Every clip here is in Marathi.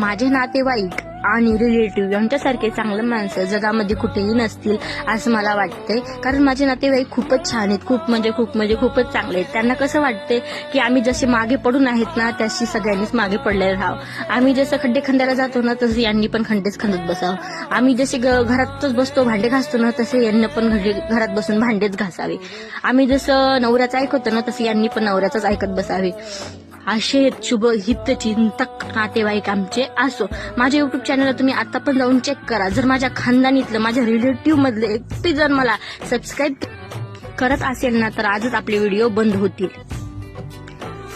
माझे नातेवाईक आणि रिलेटिव्ह यांच्यासारखे चांगले माणसं जगामध्ये कुठेही नसतील असं मला वाटतंय. कारण माझे नातेवाईक खूपच छान आहेत, खूपच चांगले आहेत. त्यांना कसं वाटते की आम्ही जसे मागे पडून आहेत ना तशी सगळ्यांनीच मागे पडलेले राहावं. आम्ही जसं खड्डे खंदायला जातो ना तसं यांनी पण खड्डेच खंदत बसावं. आम्ही जसे घरातच बसतो भांडे घासतो ना तसे यांनी पण घरात बसून भांडेच घासावे. आम्ही जसं नवऱ्याचं ऐकतो ना तसं यांनी पण नवऱ्याचंच ऐकत बसावे. असे शुभ हितचिंतक नातेवाईक आमचे असो. माझ्या युट्यूब चॅनलला तुम्ही आता पण जाऊन चेक करा. जर माझ्या खानदानीतलं माझ्या रिलेटिव्ह मधले एकटे जर मला सबस्क्राईब करत असेल ना तर आजच आपले व्हिडिओ बंद होतील.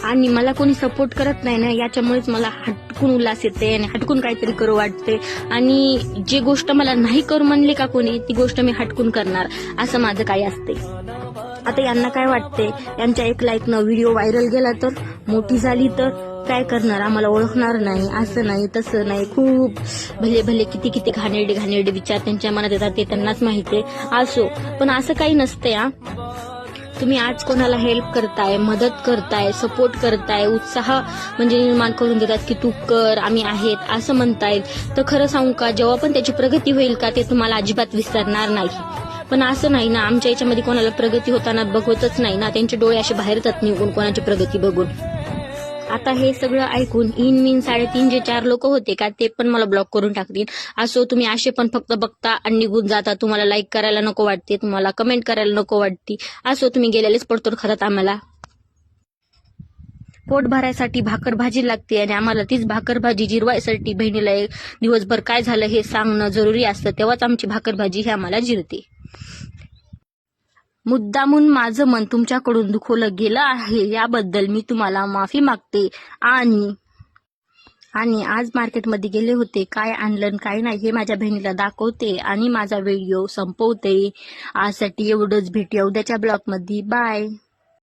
आणि मला कोणी सपोर्ट करत नाही ना याच्यामुळेच मला हटकून उल्हास येते आणि हटकून काहीतरी करू वाटते. आणि जी गोष्ट मला नाही करू म्हणले का कोणी ती गोष्ट मी हटकून करणार असं माझं काही असते. आता यांना काय वाटते, यांच्या एक लाईकनं व्हिडिओ व्हायरल गेला तर मोठी झाली तर काय करणार, आम्हाला ओळखणार नाही, असं नाही तसं नाही. खूप भले किती घाणेरडे विचार त्यांच्या मनात येतात ते त्यांनाच माहिती असो. पण असं काही नसते. तुम्ही आज कोणाला हेल्प करताय, मदत करताय, सपोर्ट करताय, उत्साह निर्माण करून देतात की तू कर, आम्ही आहेत असं म्हणतायत, तर खरं सांगू का जेव्हा पण त्याची प्रगती होईल का ते तुम्हाला अजिबात विसरणार नाही. पण असं नाही ना, आमच्या याच्यामध्ये कोणाला प्रगती होताना बघवतच नाही ना, त्यांचे डोळे असे बाहेर जात निघून कोणाची प्रगती बघून. आता हे सगळं ऐकून इन 3.5 जे 4 लोक होते का ते पण मला ब्लॉक करून टाकतील. असो, तुम्ही असे पण फक्त बघता आणि निघून जाता. तुम्हाला लाईक करायला नको वाटते, तुम्हाला कमेंट करायला नको वाटते. असो, तुम्ही गेलेलेच पडतो खरंच. आम्हाला पोट भरायसाठी भाकर भाजी लागते आणि आम्हाला तीच भाकर भाजी जिरवायसाठी बहिणीला दिवसभर काय झालं हे सांगणं जरुरी असतं, तेव्हाच आमची भाकर भाजी हे आम्हाला जिरते. मुद्दामून माझं मन तुमच्याकडून दुखवलं गेलं आहे याबद्दल मी तुम्हाला माफी मागते. आणि आज मार्केटमध्ये गेले होते, काय आणलं काय नाही हे माझ्या बहिणीला दाखवते आणि माझा व्हिडिओ संपवते. आजसाठी एवढंच. भेटूया उद्याच्या ब्लॉगमध्ये. बाय.